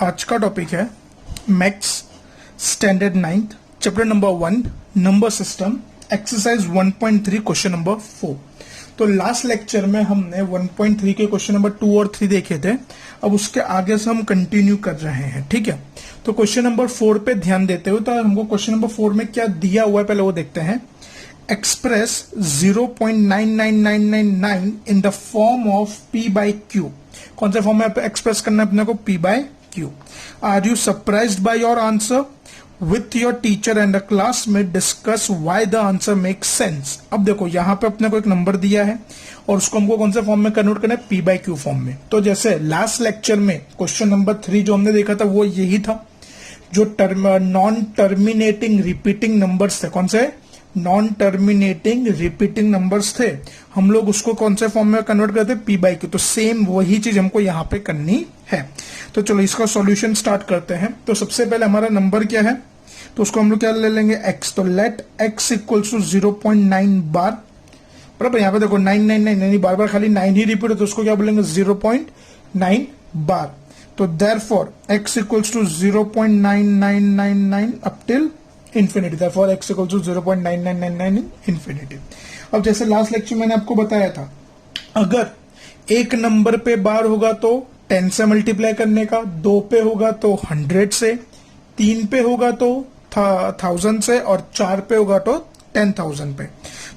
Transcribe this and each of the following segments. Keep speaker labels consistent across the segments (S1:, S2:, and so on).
S1: आज का टॉपिक है maths standard 9th chapter number 1 number system exercise 1.3 question number 4। तो लास्ट लेक्चर में हमने 1.3 के क्वेश्चन नंबर 2 और 3 देखे थे। अब उसके आगे से हम कंटिन्यू कर रहे हैं, ठीक है। तो क्वेश्चन नंबर 4 पे ध्यान देते हुए, तो हमको क्वेश्चन नंबर 4 में क्या दिया हुआ है पहले वो देखते हैं। Express 0.99999 in the form of P by Q। कौन से फॉर्म में एक्सप्रेस करना है अपने को? P by Q। Are you surprised by your answer? With your teacher and the class में discuss why the answer make sense. अब देखो यहाँ पे अपने को एक नंबर दिया है और उसको हमको कौन से फॉर्म में कन्वर्ट करना है? P by Q फॉर्म में। तो जैसे लास्ट लेक्चर में क्वेश्चन नंबर 3 जो हमने देखा था वो यही था, जो नॉन टर्मिनेटिंग रिपीटिंग नंबर्स थे। कौन से? नॉन टर्मिनेटिंग रिपीटिंग नंबर्स थे। हम लोग उसको कौन से फॉर्म में कन्वर्ट करते? P by Q। तो सेम वही चीज हमको यहाँ पे करनी है। तो चलो इसका सॉल्यूशन स्टार्ट करते हैं। तो सबसे पहले हमारा नंबर क्या है, तो उसको हम लोग क्या ले लेंगे? x। तो लेट x इक्वल्स टू 0.9 बार, बराबर। यहाँ पे देखो 999 बार बार खाली 9 ही रिपीट हो, तो उसको क्या बोलेंगे? 0.9 बार। तो therefore x equals to 0.9999 up till infinity. Therefore x equals to 0.9999 in infinity. अब जैसे लास्ट लेक्चर मैंने आपको बताया था, अगर एक नंबर पे बार होगा तो 10 से मल्टीप्लाई करने का, 2 पे होगा तो 100 से, 3 पे होगा तो 1000 से, और 4 पे होगा तो 10,000 पे।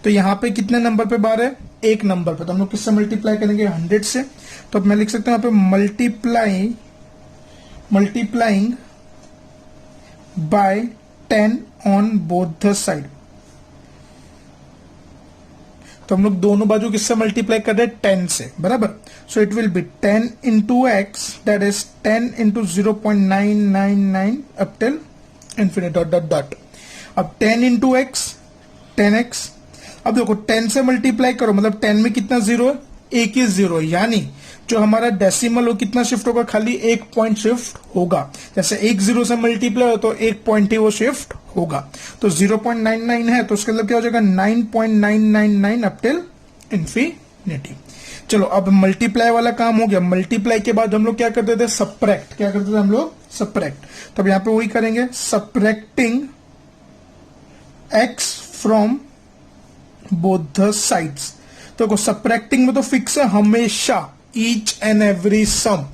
S1: तो यहाँ पे कितने नंबर पे बार है? एक नंबर पे। तो हम लोग किससे मल्टीप्लाई करेंगे? 100 से। तो अब मैं लिख सकता हूं यहाँ पे multiplying by 10 on both the side. तो हम लोग दोनों बाजू किससे मल्टीप्लाई कर रहे हैं? 10 से, बराबर। So it will be 10 into x, that is 10 into 0.999 up till infinity dot dot dot. अब 10 इंटू एक्स 10x। अब देखो 10 से मल्टीप्लाई करो, मतलब 10 में कितना जीरो है? एक ही जीरो है, यानी जो हमारा डेसिमल हो कितना शिफ्ट होगा? खाली एक पॉइंट शिफ्ट होगा। जैसे एक जीरो से मल्टीप्लाई हो तो एक पॉइंट ही वो शिफ्ट होगा। तो 0.99 है तो उसके मतलब क्या हो जाएगा? 9.999 अप टिल इंफिनिटी। चलो अब मल्टीप्लाई वाला काम हो गया। मल्टीप्लाई के बाद हम लोग क्या करते थे? सब्ट्रैक्ट। क्या करते थे हम लोग? सब्ट्रैक्ट। तो अब यहां पे वही करेंगे, subtracting x from both the sides. तो सब्ट्रैक्टिंग में तो फिक्स है हमेशा, ईच एंड एवरी सम,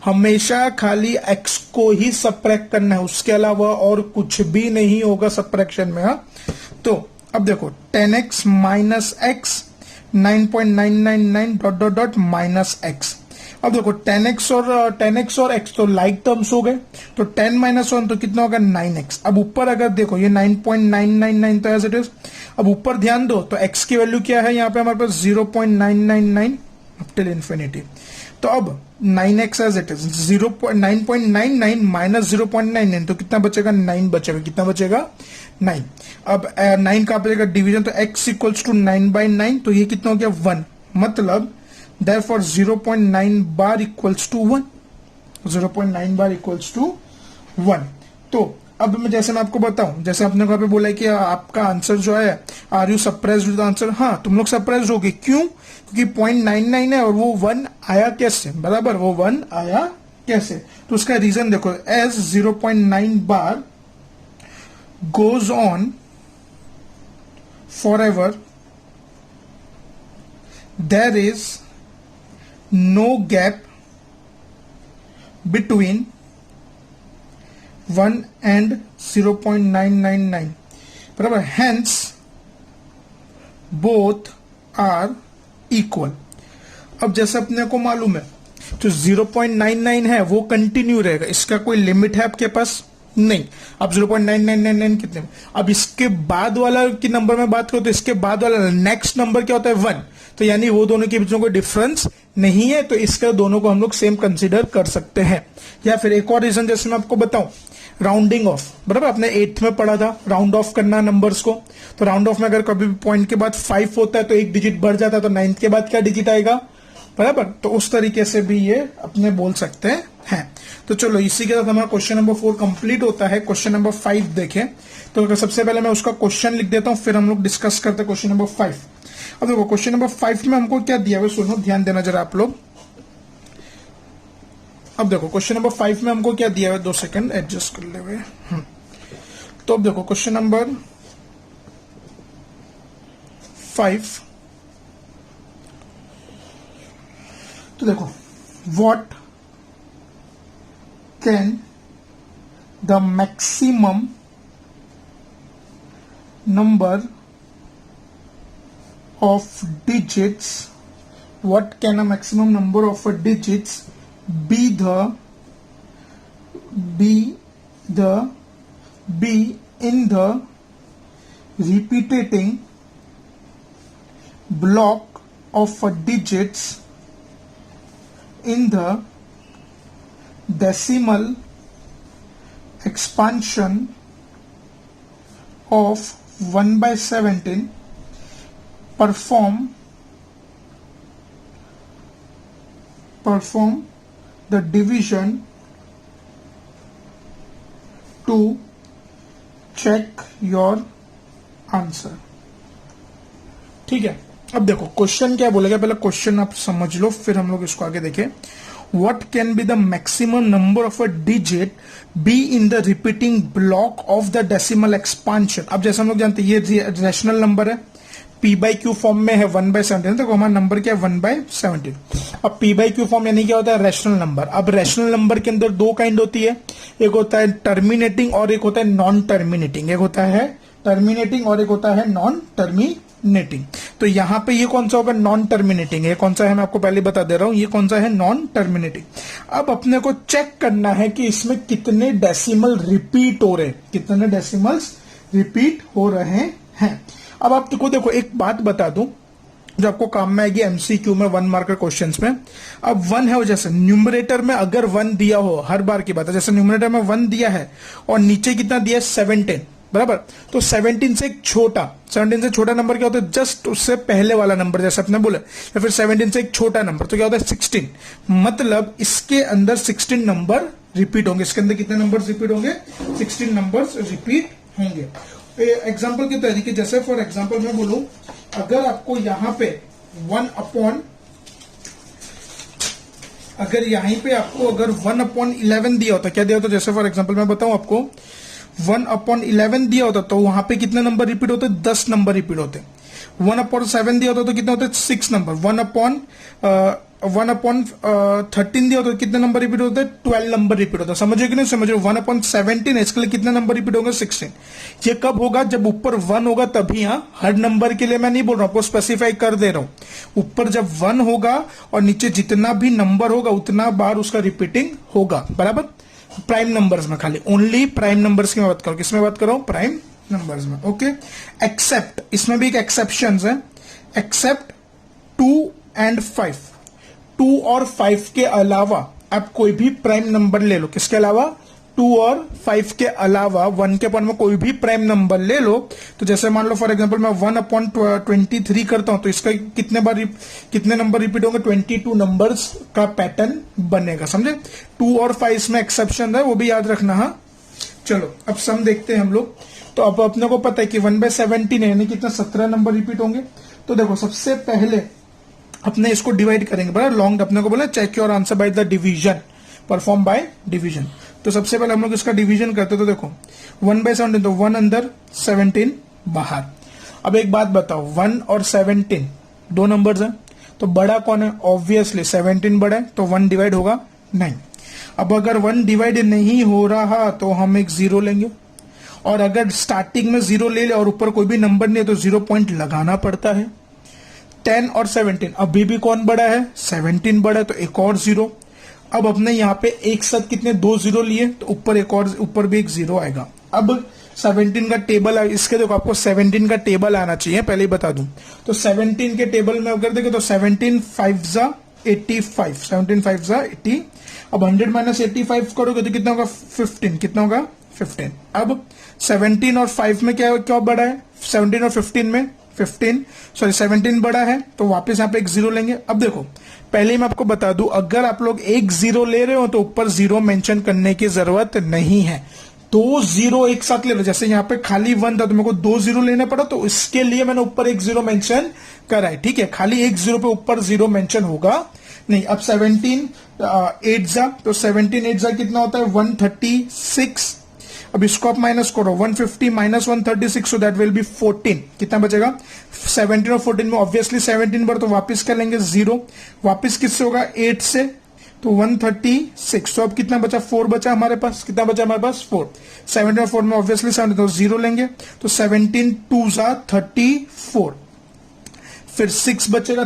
S1: हमेशा खाली x को ही सब्ट्रैक्ट करना है, उसके अलावा और कुछ भी नहीं होगा सब्ट्रैक्शन में। हाँ, तो अब देखो 10x minus x 9.999 dot dot dot minus x. अब देखो 10x और x तो लाइक टर्म्स हो गए, तो 10 माइनस 1 तो कितना होगा? 9x। अब ऊपर अगर देखो ये 9.999 तो एज इट इज। अब ऊपर ध्यान दो तो x की वैल्यू क्या है यहाँ पे हमारे पास? 0.999 अप टिल इंफिनिटी। तो अब 9x as it is, 9.99 minus 0.99 तो कितना बचेगा? 9 बचेगा। कितना बचेगा? 9। अब 9 कहां बचेगा? डिवीजन। तो x इक्वल्स टू 9/9, तो ये कितना हो गया? 1। मतलब therefore 0.9 बार इक्वल्स टू 1। 0.9 बार इक्वल्स टू 1। तो अब मैं जैसे मैं आपको बताऊं, जैसे आपने कहा पे बोला है कि आपका आंसर जो है, are you surprised with answer? हाँ, तुम लोग सरप्राइज होगे। क्यों? क्योंकि 0.99 है और वो 1 आया कैसे? बराबर, वो 1 आया कैसे? तो उसका रीजन देखो, एज 0.9 बार goes on forever, there is no gap between 1 and 0.999, बराबर। hence both are equal। अब जैसे अपने को मालूम है जो 0.99 है वो कंटिन्यू रहेगा, इसका कोई लिमिट है आपके पास? नहीं। अब 0.9999 कितने? अब इसके बाद वाला की नंबर में बात करो तो इसके बाद वाला नेक्स्ट नंबर क्या होता है? 1। तो यानी वो दोनों के बीच में कोई डिफरेंस नहीं है, तो इसका दोनों को हम लोग सेम कंसीडर कर सकते हैं। या फिर एक और रीजन जैसे मैं आपको बताऊं, राउंडिंग ऑफ, बराबर। आपने 8th में पढ़ा था राउंड ऑफ करना नंबर्स को। तो राउंड ऑफ में अगर कभी पॉइंट के बाद 5 होता है तो एक डिजिट बढ़ जाता है, तो 9th के बाद क्या डिजिट आएगा? बराबर। तो उस तरीके से भी ये अपने बोल सकते हैं। तो चलो इसी के साथ हमारा क्वेश्चन नंबर 4 कंप्लीट होता है। क्वेश्चन नंबर 5 देखें तो सबसे पहले मैं उसका क्वेश्चन लिख देता हूं, फिर हम लोग डिस्कस करते हैं क्वेश्चन नंबर 5। अब देखो क्वेश्चन नंबर 5 में हमको क्या दिया हुआ, सुनो ध्यान देना जरा आप लोग। अब देखो क्वेश्चन नंबर 5 में हमको क्या दिया है, 2 सेकंड एडजस्ट कर ले हुए। तो अब देखो क्वेश्चन नंबर 5, तो देखो what can the maximum number of digits, what can a maximum number of digits be in the repeating block of digits in the decimal expansion of 1/17, perform the division to check your answer। ठीक है, अब देखो question क्या बोलेगा, पहले question आप समझ लो फिर हम लोग इसको आगे देखें। What can be the maximum number of a digit be in the repeating block of the decimal expansion। अब जैसे हम लोग जानते हैं ये रैशनल नंबर है, p/q फॉर्म में है 1/17, तो हमारा नंबर क्या है 1/17। अब p/q फॉर्म यानी क्या होता है, रैशनल नंबर। अब रैशनल नंबर के अंदर 2 काइंड होती है, एक होता है टर्मिनेटिंग और एक होता है नॉन टर्मिनेटिंग। एक होता है टर्मिनेटिंग और एक होता है नॉन टर्मिनेटिंग। तो यहां पे ये कौन सा होगा, नॉन टर्मिनेटिंग है। कौन सा है मैं आपको पहले बता दे रहा हूं, ये कौन सा है, नॉन टर्मिनेटिंग। अब अपने को चेक करना है कि इसमें कितने डेसिमल रिपीट हो रहे हैं, कितने डेसिमल्स रिपीट हो रहे हैं। अब आपको देखो एक बात बता दूं जो आपको काम में आएगी एमसीक्यू में, 1 मार्कर क्वेश्चंस में। अब 1 है, जैसे न्यूमरेटर में अगर 1 दिया हो, हर बार की बात है, जैसे न्यूमरेटर में 1 दिया है और नीचे कितना दिया है 17, बराबर। तो 17 से एक छोटा नंबर क्या होता है, जस्ट उससे पहले वाला नंबर, जैसे आपने बोला, या फिर 17 से एक छोटा नंबर तो क्या होता है 16। मतलब इसके अंदर 16 नंबर रिपीट होंगे। इसके अंदर कितने नंबर रिपीट होंगे, 16 नंबर रिपीट होंगे। एग्जाम्पल के तरीके, जैसे फॉर एग्जाम्पल मैं बोलूं, अगर आपको यहां पे 1/, अगर यहीं पे आपको अगर 1/11 दिया होता, क्या दिया होता, जैसे फॉर एग्जाम्पल मैं बताऊं आपको 1/11 दिया होता तो वहां पे कितने नंबर रिपीट होते, 10 नंबर रिपीट होते। 1/7 दिया होता तो कितने होते, 6 नंबर। 1/13 दिया होता तो कितने नंबर रिपीट होते, 12 नंबर रिपीट होता। समझो कि नहीं समझो, 1/17 है, इसके लिए कितने नंबर रिपीट होंगे, 16। ये कब होगा, जब ऊपर 1 होगा तभी। हाँ, हर नंबर के लिए मैं नहीं बोल रहा हूं, आपको स्पेसिफाई कर दे रहा हूं। ऊपर जब 1 होगा और नीचे जितना भी नंबर होगा उतना बार उसका रिपीटिंग होगा, बराबर। प्राइम नंबर्स में, खाली ओनली प्राइम नंबर्स की मैं बात करूं, किसमें बात कर रहा हूं, प्राइम नंबर्स में। ओके, एक्सेप्ट, इसमें भी एक एक्सेप्शन है, एक्सेप्ट 2 and 5। 2 और 5 के अलावा आप कोई भी प्राइम नंबर ले लो, किसके अलावा, 2 और 5 के अलावा 1 के पॉइंट में कोई भी प्राइम नंबर ले लो। तो जैसे मान लो फॉर एग्जांपल मैं 1/23 करता हूं तो इसका कितने नंबर रिपीट होंगे, 22 नंबर्स का पैटर्न बनेगा, समझे। 2 और 5 में एक्सेप्शन है, वो भी याद रखना। हाँ, चलो अब सम देखते हैं हम लोग। तो अब अपने को पता है कि 1/17 है, यानी कितना 17 नंबर रिपीट होंगे। तो देखो सबसे पहले अपने इसको डिवाइड करेंगे, बराबर। लॉन्ग अपने को बोला check your answer by the division, perform by division. तो सबसे पहले हम लोग इसका डिवीजन करते, तो देखो 1/17, तो 1 अंदर 17 बाहर। अब एक बात बताओ, 1 और 17 2 नंबर्स हैं, तो बड़ा कौन है, ऑब्वियसली 17 बड़ा है, तो 1 डिवाइड होगा नहीं। अब अगर 1 डिवाइड नहीं हो रहा तो हम एक 0 लेंगे, और अगर स्टार्टिंग में 0 ले ले और ऊपर कोई भी नंबर नहीं है तो 0 पॉइंट लगाना पड़ता है। 10 और 17, अभी भी कौन बड़ा है, 17 बड़ा है, तो एक और 0। अब अपने यहाँ पे एक साथ कितने 2 0 लिए, तो ऊपर एक और, ऊपर भी एक 0 आएगा। अब 17 का टेबल, इसके देखो आपको 17 का टेबल आना चाहिए, पहले ही बता दूं। तो 17 के टेबल में अगर देखें तो 17 5 85, 17 5 80। अब 100 माइनस 85 करोगे तो कितना होगा, 15। कितना होगा, 15। अब 17 और 5 में क्या बड़ा है, 17 और 15 में 17 बड़ा है, तो वापस यहाँ पे एक 0 लेंगे। अब देखो पहले ही मैं आपको बता दूं, अगर आप लोग एक 0 ले रहे हो तो ऊपर 0 मेंशन करने की जरूरत नहीं है। दो जीरो एक साथ ले लो, जैसे यहाँ पे खाली 1 था तो मेरे को 2 जीरो लेने पड़ा, तो इसके लिए मैंने ऊपर एक जीरो मेंशन करा है, ठीक है। खाली एक जीरो पे ऊपर जीरो मेंशन होगा नहीं। अब 17 8 जा, तो 17 8 जा कितना होता है 136। अब इसको आप माइनस करो, 150 minus 136, so that will be 14। कितना बचेगा 17 और 14 में ऑब्वियसली 17 पर तो वापस कर लेंगे जीरो, वापस किससे होगा 8 से, तो 136। तो अब कितना बचा 4 बचा हमारे पास, कितना बचा हमारे पास 4। 17 और 4 में ऑब्वियसली 17, तो जीरो लेंगे, तो 17 2 जा 34। फिर 6 बचेगा,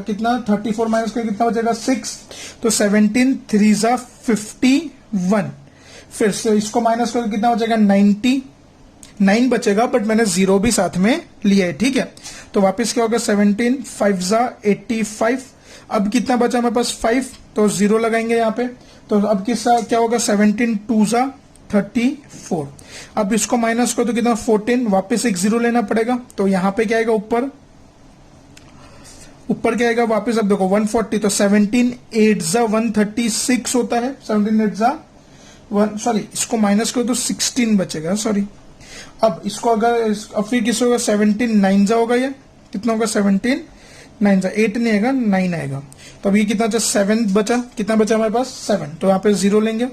S1: कितना 34 माइनस कर कितना बचेगा 6, तो 17 3 जा 51। फिर से इसको माइनस कर कितना बचेगा 99 बचेगा, बट मैंने जीरो भी साथ में लिया है, ठीक है। तो वापस क्या होगा 17 5 जा 85। अब कितना बचा हमारे पास 5, तो जीरो लगाएंगे यहाँ पे, तो अब किसका क्या होगा 17 2 जा 34। अब इसको माइनस करो तो कितना 14, वापस एक जीरो लेना पड़ेगा, तो यहाँ पे क्या आएगा ऊपर क्या आएगा वापस, अब देखो 140, तो 17 8 जा 136 होता है, 17 8 जा 1, सॉरी इसको माइनस करो तो 16 बचेगा, सॉरी। अब इसको अगर अब फिर किस होगा 17 9 जा होगा, ये कितना होगा 17 9 जा 8 नहीं आएगा 9 आएगा, तो अब ये कितना बचा 7 बचा, कितना बचा हमारे पास 7, तो यहाँ पे जीरो लेंगे।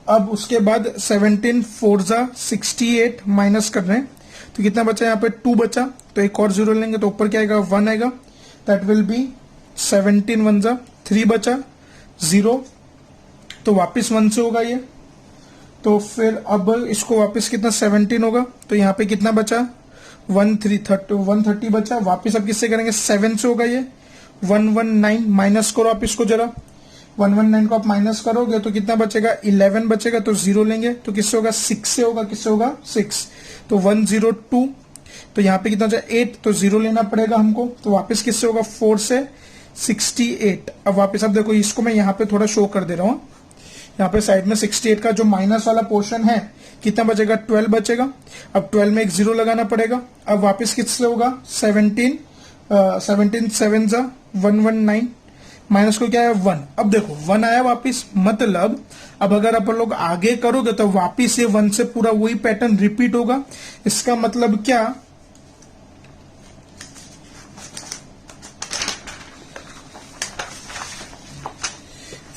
S1: अब उसके बाद 17 4 जा 68 माइनस कर रहे हैं, तो कितना बचा यहाँ पे 2 बचा, तो एक और जीरो लेंगे, तो ऊपर क्या आएगा 1 आएगा, दैट विल बी 17 1 जा 3 बचा जीरो, तो वापस 1 से होगा ये, तो फिर अब इसको वापस कितना 17 होगा, तो यहाँ पे कितना बचा 130 बचा, वापस अब किससे करेंगे 7 से होगा ये 119, माइनस करो आप इसको जरा, 119 को आप माइनस करोगे तो कितना बचेगा 11 बचेगा, तो जीरो लेंगे, तो किससे होगा 6 से होगा, किससे होगा 6, तो 102। तो यहाँ पे कितना बचा 8, तो जीरो लेना पड़ेगा हमको, तो वापस किससे होगा 4 से 68। अब वापस अब देखो इसको मैं यहाँ पे थोड़ा शो कर दे रहा हूँ, यहाँ पे साइड में 68 का जो माइनस वाला पोर्शन है कितना बचेगा 12 बचेगा। अब 12 में एक जीरो लगाना पड़ेगा, अब वापस किससे होगा 17 7 जा 119, माइनस को क्या है 1। अब देखो 1 आया वापस, मतलब अब अगर अपन लोग आगे करोगे तो वापस ये 1 से पूरा वही पैटर्न रिपीट होगा। इसका मतलब क्या,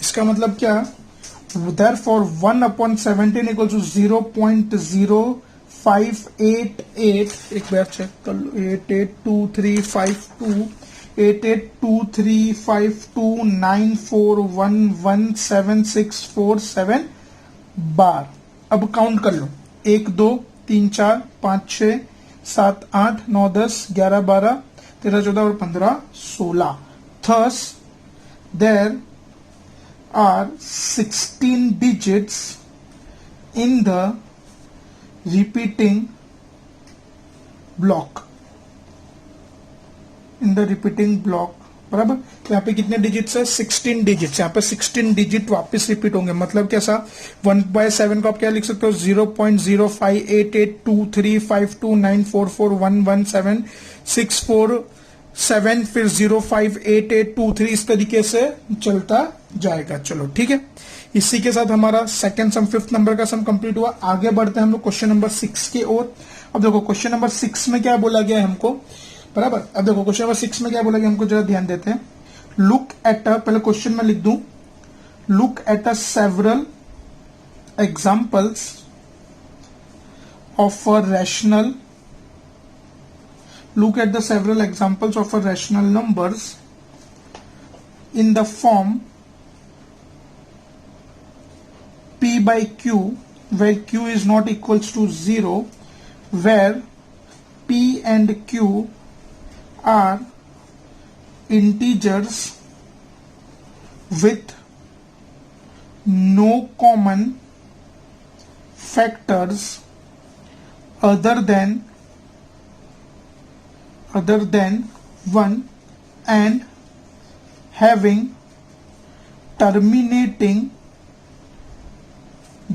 S1: इसका मतलब क्या, therefore 1/17 equals to 0.0588, एक बार चेक कर लो, 882352 बार। अब काउंट कर लो 1 2 3 4 5 6 7 8 9 10 11 12 13 14 और 15 16। Thus there are 16 digits in the repeating block, बराबर। तो यहाँ पे कितने डिजिट्स है 16 डिजिट्स, यहाँ पे 16 डिजिट वापस रिपीट होंगे। मतलब कैसा 1/7 को आप क्या लिख सकते हो 0.05882352944117647, फिर 058823, इस तरीके से चलता जाएगा। चलो ठीक है, इसी के साथ हमारा सेकंड सम 5th नंबर का सम कंप्लीट हुआ। आगे बढ़ते हैं हम लोग क्वेश्चन नंबर 6 की ओर। अब देखो क्वेश्चन नंबर 6 में क्या बोला गया है हमको, बराबर। अब देखो क्वेश्चन नंबर 6 में क्या बोला गया हमको, जरा ध्यान देते हैं। लुक एट अ, पहले क्वेश्चन में लिख दूं, look at a several examples of a rational, look at the several examples of a rational numbers in the form p by q, where q is not equals to 0, where p and q are integers with no common factors other than 1 and having terminating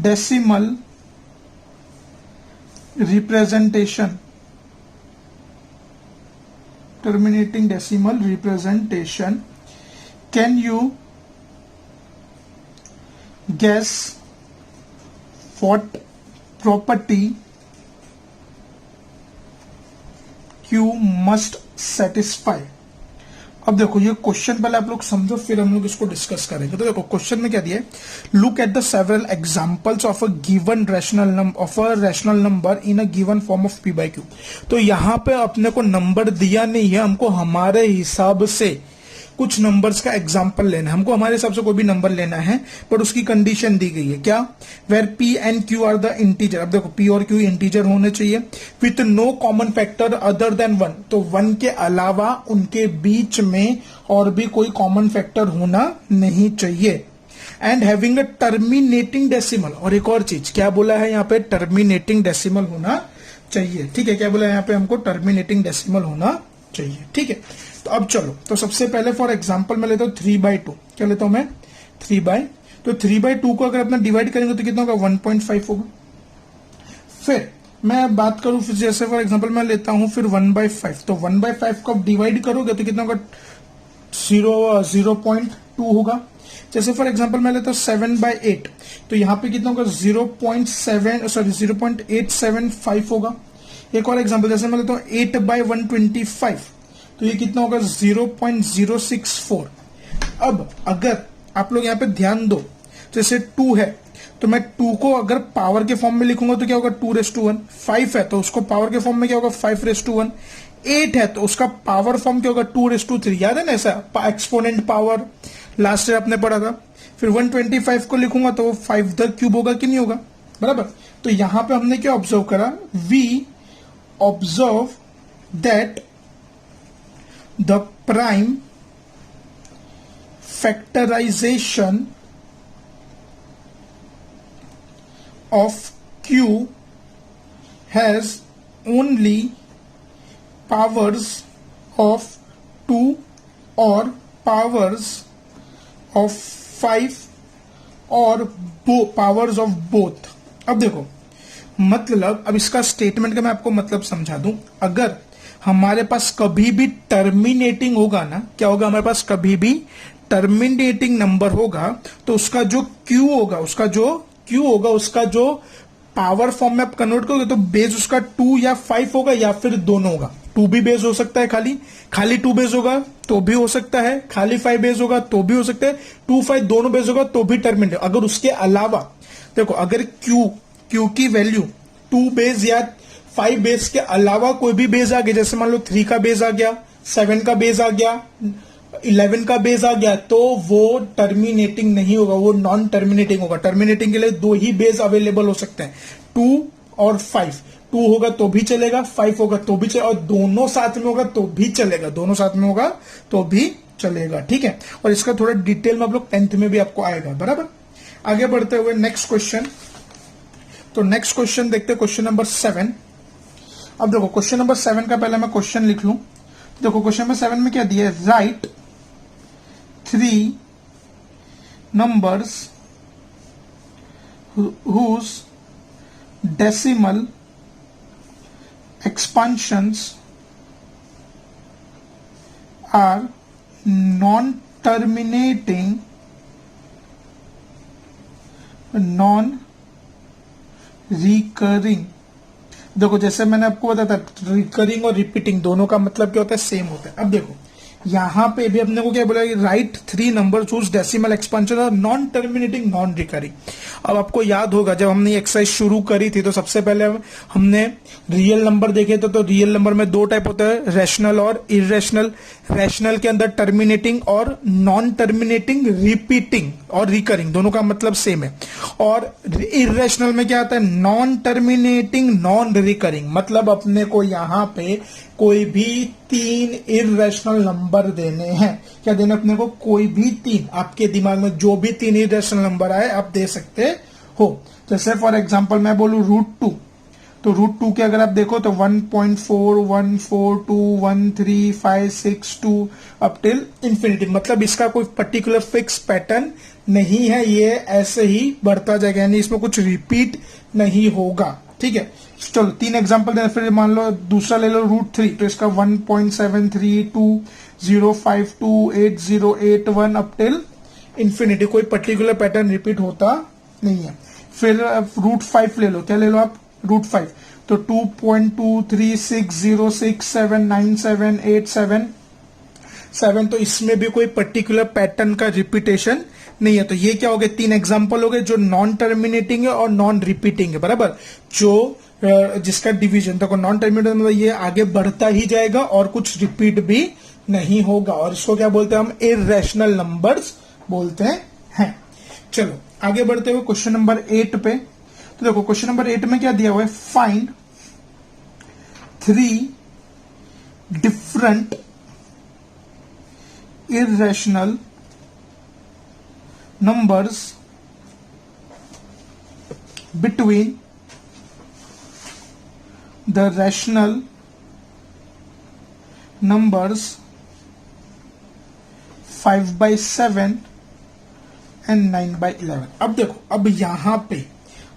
S1: decimal representation. Can you guess what property Q must satisfy. अब देखो ये question पहले आप लोग समझो, फिर हम लोग इसको डिस्कस करेंगे। तो देखो क्वेश्चन में क्या दिया है, look at the several examples of a given rational number in a given form of P by Q। तो यहाँ पे अपने को नंबर दिया नहीं है, हमको हमारे हिसाब से कुछ नंबर्स का एग्जाम्पल लेना है, हमको हमारे हिसाब से कोई भी नंबर लेना है, पर उसकी कंडीशन दी गई है क्या, where P and Q are the integer. अब देखो P और Q इंटीजर होने चाहिए, with no common factor other than 1। तो 1 के अलावा उनके बीच में और भी कोई कॉमन फैक्टर होना नहीं चाहिए। And having a terminating decimal, और एक और चीज क्या बोला है यहाँ पे, टर्मिनेटिंग डेसिमल होना चाहिए। ठीक है, क्या बोला है यहाँ पे, हमको टर्मिनेटिंग डेसिमल होना चाहिए। ठीक है, तो अब चलो, तो सबसे पहले फॉर एग्जांपल मैं लेता हूं 3/2। क्या लेता हूं मैं, 3/2। तो 3/2 को अगर अपना डिवाइड करेंगे तो कितना होगा, 1.5 होगा। फिर मैं बात करूं, फिर जैसे फॉर एग्जांपल मैं लेता हूं फिर 1/5। तो 1/5 को डिवाइड करोगे तो कितना होगा, 0.2 होगा। जैसे फॉर एग्जांपल मैं लेता हूं 7/8, तो यहां पे कितना होगा, 0.875 होगा। एक और एग्जांपल जैसे मैं लेता हूं 8/125, तो ये कितना होगा, 0.064। अब अगर आप लोग यहाँ पे ध्यान दो, जैसे 2 है तो मैं 2 को अगर पावर के फॉर्म में लिखूंगा तो क्या होगा, 2:1। 5 है तो उसको पावर के फॉर्म में क्या होगा, 5:1। 8 है तो उसका पावर फॉर्म क्या होगा, 2:3। याद है ना, ऐसा एक्सपोनेंट पावर लास्ट ईयर आपने पढ़ा था। फिर 125 को लिखूंगा तो वो 5 द क्यूब होगा कि नहीं होगा, बराबर। तो यहां पे हमने क्या ऑब्जर्व करा, we observe that the prime factorization of Q has only powers of 2 or powers of 5 और powers of both। अब देखो मतलब, अब इसका स्टेटमेंट का मैं आपको मतलब समझा दूं। अगर हमारे पास कभी भी टर्मिनेटिंग होगा ना, क्या होगा, हमारे पास कभी भी टर्मिनेटिंग नंबर होगा तो उसका जो Q होगा, उसका जो पावर फॉर्म में आप कन्वर्ट करोगे तो बेस उसका 2 या 5 होगा या फिर दोनों होगा। 2 भी बेस हो सकता है, खाली 2 बेस होगा तो भी हो सकता है, खाली 5 बेस होगा तो भी हो सकता है, 2 5 दोनों बेस होगा तो भी टर्मिनेट। अगर उसके अलावा देखो, अगर Q की वैल्यू 2 बेस या 5 बेस के अलावा कोई भी बेस आ गया, जैसे मान लो 3 का बेस आ गया, 7 का बेस आ गया, 11 का बेस आ गया, तो वो टर्मिनेटिंग नहीं होगा, वो नॉन टर्मिनेटिंग होगा। टर्मिनेटिंग के लिए 2 ही बेस अवेलेबल हो सकते हैं, 2 और 5। 2 होगा तो भी चलेगा, 5 होगा तो भी चलेगा, और दोनों साथ में होगा तो भी चलेगा, दोनों साथ में होगा तो भी चलेगा। ठीक है, और इसका थोड़ा डिटेल में आप लोग 10th में भी आपको आएगा, बराबर। आगे बढ़ते हुए नेक्स्ट क्वेश्चन। तो नेक्स्ट क्वेश्चन देखते हैं, क्वेश्चन नंबर 7। अब देखो क्वेश्चन नंबर 7 का पहले मैं क्वेश्चन लिख लूं। देखो क्वेश्चन नंबर 7 में क्या दिया है, right 3 numbers whose decimal expansions are non-terminating, non-recurring। देखो जैसे मैंने आपको बताया था, रिकरिंग और रिपीटिंग दोनों का मतलब क्या होता है, सेम होता है। अब देखो यहां पे भी अपने को क्या बोला, right 3 numbers whose decimal expansion are non terminating non recurring. अब आपको याद होगा जब हमने एक्सरसाइज शुरू करी थी तो सबसे पहले हमने रियल नंबर देखे थे। तो रियल नंबर में 2 टाइप होता है, रैशनल और इरेशनल। रैशनल के अंदर टर्मिनेटिंग और नॉन टर्मिनेटिंग, रिपीटिंग और रिकरिंग दोनों का मतलब सेम है। और इरेशनल में क्या आता है, नॉन टर्मिनेटिंग नॉन रिकरिंग। मतलब अपने को यहां पे कोई भी 3 इरेशनल नंबर देने हैं। क्या देने अपने को, कोई भी 3, आपके दिमाग में जो भी 3 इरेशनल नंबर आए आप दे सकते हो। जैसे फॉर एग्जांपल मैं बोलूं √2, तो √2 के अगर आप देखो तो 1.41421356 अप टिल इंफिनिटी। मतलब इसका कोई पर्टिकुलर फिक्स पैटर्न नहीं है, ये ऐसे ही बढ़ता जाएगा, यानी इसमें कुछ रिपीट नहीं होगा। ठीक है, चलो 3 एग्जांपल दें। फिर मान लो दूसरा ले लो √3, तो इसका 1.7320528081 अप टिल इंफिनिटी। कोई पर्टिकुलर पैटर्न रिपीट होता नहीं है। फिर रूट 5 ले लो, क्या ले लो आप, रूट 5, तो 2.23606797877, तो इसमें भी कोई पर्टिकुलर पैटर्न का रिपीटेशन नहीं है। तो ये क्या हो गए, 3 एग्जांपल हो गए जो नॉन टर्मिनेटिंग है और नॉन रिपीटिंग है, बराबर। जो जिसका डिवीजन देखो नॉन टर्मिनेटिंग मतलब ये आगे बढ़ता ही जाएगा और कुछ रिपीट भी नहीं होगा, और इसको क्या बोलते हैं हम, इर्रेशनल नंबर्स बोलते हैं। चलो आगे बढ़ते हुए क्वेश्चन नंबर 8 पे। तो देखो क्वेश्चन नंबर 8 में क्या दिया हुआ है, find 3 different irrational numbers between the rational numbers 5/7 and 9/11। अब देखो, अब यहां पे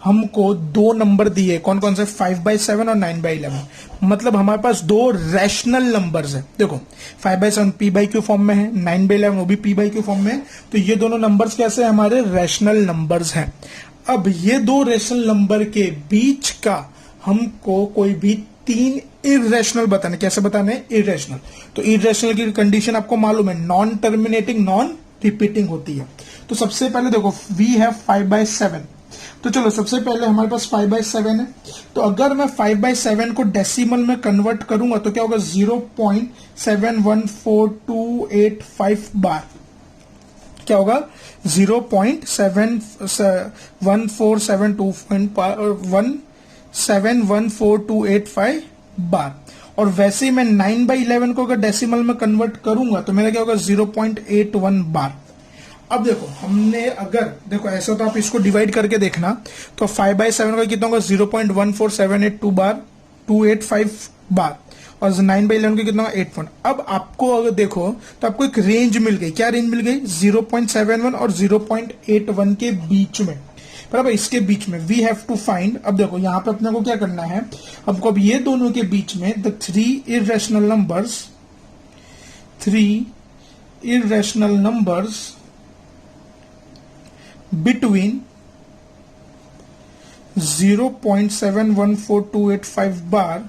S1: हमको 2 नंबर दिए, कौन कौन से, 5/7 और 9/11, मतलब हमारे पास 2 रैशनल नंबर्स है। देखो 5/7 p/q फॉर्म में है, 9/11 वो भी p/q फॉर्म में है, तो ये दोनों नंबर्स कैसे हैं, हमारे रैशनल नंबर्स हैं। अब ये 2 रैशनल नंबर के बीच का हमको कोई भी 3 इरेशनल बताने, कैसे बताने, इरेशनल। तो इरेशनल की कंडीशन आपको मालूम है, नॉन टर्मिनेटिंग नॉन रिपीटिंग होती है। तो सबसे पहले देखो वी हैव 5/7, तो चलो सबसे पहले हमारे पास 5/7 है, तो अगर मैं 5/7 को डेसिमल में कन्वर्ट करूंगा तो क्या होगा, 0.714285 बार, क्या होगा 0.71474285 बार। और वैसे ही मैं 9/11 को अगर डेसिमल में कन्वर्ट करूंगा तो मेरा क्या होगा 0.81 बार। अब देखो हमने अगर देखो ऐसा, तो आप इसको डिवाइड करके देखना, तो 5/7 का कितना होगा 0.14782 बार 285 बार, और 9/11 का कितना होगा 81। अब आपको अगर देखो तो आपको एक रेंज मिल गई, क्या रेंज मिल गई, 0.71 और 0.81 के बीच में, बराबर, इसके बीच में वी हैव टू फाइंड। अब देखो यहां पे अपने को क्या करना है, हमको अब ये दोनों के बीच में the 3 irrational numbers between 0.714285 bar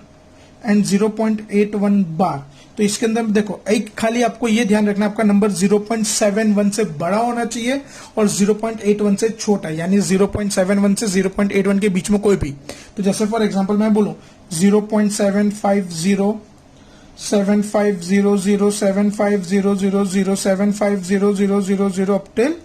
S1: and 0.81 बार। तो इसके अंदर देखो एक खाली आपको ये ध्यान रखना, आपका नंबर 0.71 से बड़ा होना चाहिए और 0.81 से छोटा, यानी 0.71 से 0.81 के बीच में कोई भी। तो जैसे फॉर एग्जांपल मैं बोलूं 0.750750075000750000 अप टिल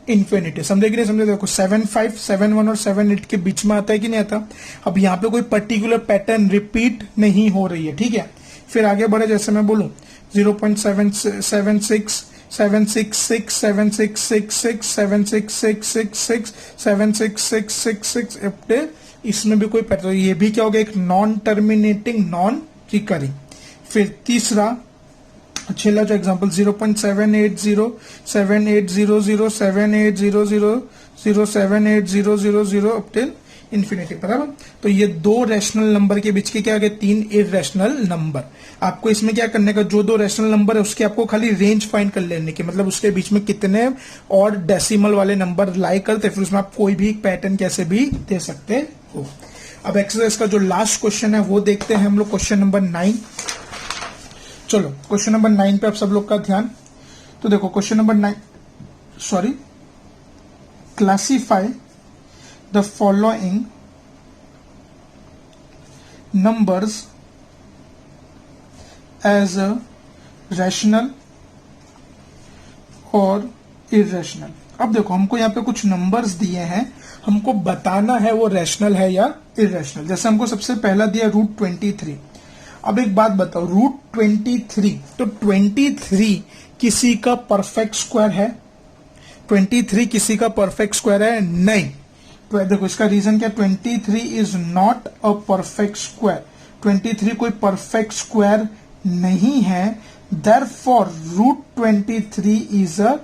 S1: इन्फिनिटी। समझे कि नहीं समझे, देखो 7.5 7.1 और 7.8 के बीच में आता है कि नहीं आता। अब यहाँ पे कोई पर्टिकुलर पैटर्न रिपीट नहीं हो रही है, ठीक है। फिर आगे बढ़े, जैसे मैं बोलूं 0.766 766 766 766 766 अपने, इसमें भी कोई पैटर्न, ये भी क्या हो गया, एक नॉन टर्मिनेटिंग नॉन रिकरिंग। फिर तीसरा छेला जो एग्जांपल 0.780 7800 7800 7800 अप टिल इन्फिनिटी, बराबर। तो ये 2 रैशनल नंबर के बीच के क्या गए, 3 इरेशनल नंबर। आपको इसमें क्या करने का, जो 2 रैशनल नंबर है उसके आपको खाली रेंज फाइंड कर लेने की, मतलब उसके बीच में कितने और डेसिमल वाले नंबर लाई करते, फिर उसमें आप कोई भी पैटर्न कैसे भी दे सकते हो। अब एक्सरसाइज का जो लास्ट क्वेश्चन है वो देखते हैं हम लोग, क्वेश्चन नंबर 9। चलो क्वेश्चन नंबर 9 पे आप सब लोग का ध्यान। तो देखो question number 9, classify the following numbers as a rational और इरेशनल। अब देखो हमको यहाँ पे कुछ नंबर्स दिए हैं, हमको बताना है वो रैशनल है या इरेशनल। जैसे हमको सबसे पहला दिया √23। अब एक बात बताओ, √23, तो 23 किसी का परफेक्ट स्क्वायर है? 23 किसी का परफेक्ट स्क्वायर है? नहीं। तो देखो इसका रीजन क्या, 23 is not a perfect square. 23 कोई परफेक्ट स्क्वायर नहीं है, देयरफॉर √23 इज अ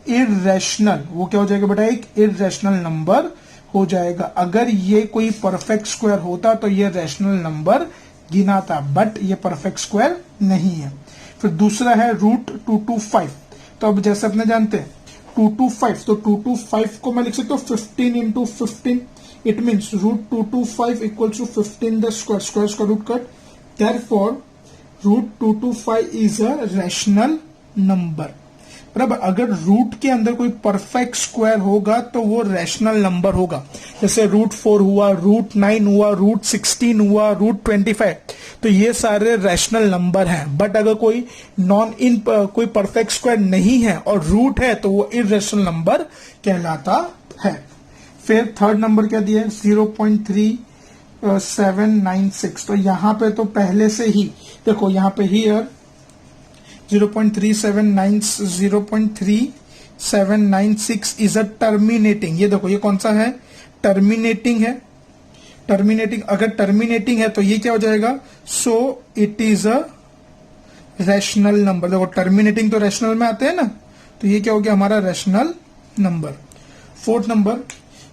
S1: इरेशनल। वो क्या हो जाएगा बेटा, एक इरेशनल नंबर हो जाएगा। अगर ये कोई परफेक्ट स्क्वायर होता तो ये रैशनल नंबर गिना था, बट ये परफेक्ट स्क्वायर नहीं है। फिर दूसरा है √225। तो अब जैसे अपने जानते हैं 225, तो 225 को मैं लिख सकता हूँ 15 × 15, It means √225 equals to 15 the square root cut. Therefore, √225 is a rational number. बराबर, अगर रूट के अंदर कोई परफेक्ट स्क्वायर होगा तो वो रैशनल नंबर होगा. जैसे √4 हुआ, √9 हुआ, √16 हुआ, √25, तो ये सारे रैशनल नंबर हैं. बट अगर कोई कोई परफेक्ट स्क्वायर नहीं है और रूट है तो वो इररेशनल नंबर कहलाता है. फिर थर्ड नंबर क्या दिया है? 0.3796. तो यहां पे तो पहले से ही देखो, यहां पे हियर 0.3796 इज अ टर्मिनेटिंग. ये देखो, ये कौन सा है? टर्मिनेटिंग है. टर्मिनेटिंग, अगर टर्मिनेटिंग है तो ये क्या हो जाएगा? So it is a rational number. देखो, टर्मिनेटिंग तो रैशनल में आते हैं ना, तो ये क्या हो गया हमारा? Rational number. फोर्थ नंबर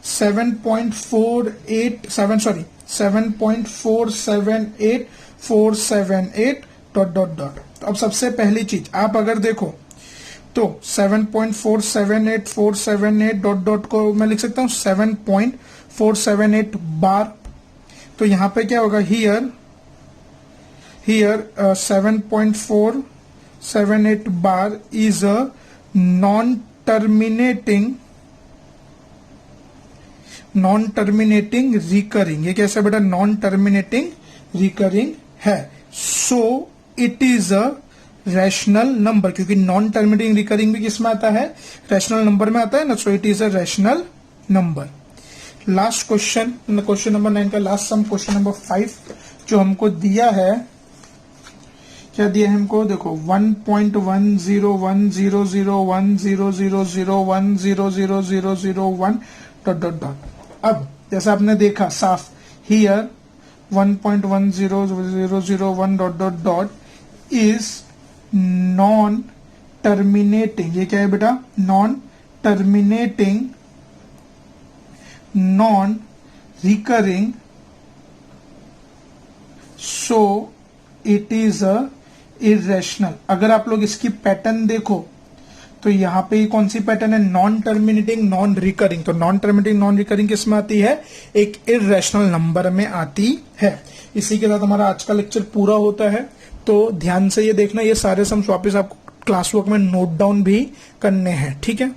S1: 7.478478 ... तो अब सबसे पहली चीज आप अगर देखो तो 7.478478 ... को मैं लिख सकता हूं 7.478 बार. तो यहां पे क्या होगा? Here 7.478 bar is a non terminating recurring. ये कैसे बेटा? नॉन टर्मिनेटिंग रिकरिंग है. So it is a rational number, क्योंकि नॉन टर्मिनेटिंग रिकरिंग भी किस में आता है? रैशनल नंबर में आता है ना. So it is a rational number. Last question number 9 का लास्ट सम, क्वेश्चन नंबर 5 जो हमको दिया है. क्या दिया है हमको? देखो 1.10101000100001000001 ... अब जैसा आपने देखा साफ, हियर 1.100001 ... इज नॉन टर्मिनेटिंग. ये क्या है बेटा? Non terminating, non recurring. So it is a irrational. अगर आप लोग इसकी पैटर्न देखो तो यहाँ पे कौन सी पैटर्न है? Non terminating, non recurring. तो नॉन टर्मिनेटिंग, नॉन रिकरिंग किस में आती है? एक इररेशनल नंबर में आती है. इसी के साथ हमारा आज का लेक्चर पूरा होता है. तो ध्यान से ये देखना, ये सारे सम्स वापस आपको क्लास वर्क में नोट डाउन भी करने हैं. ठीक है.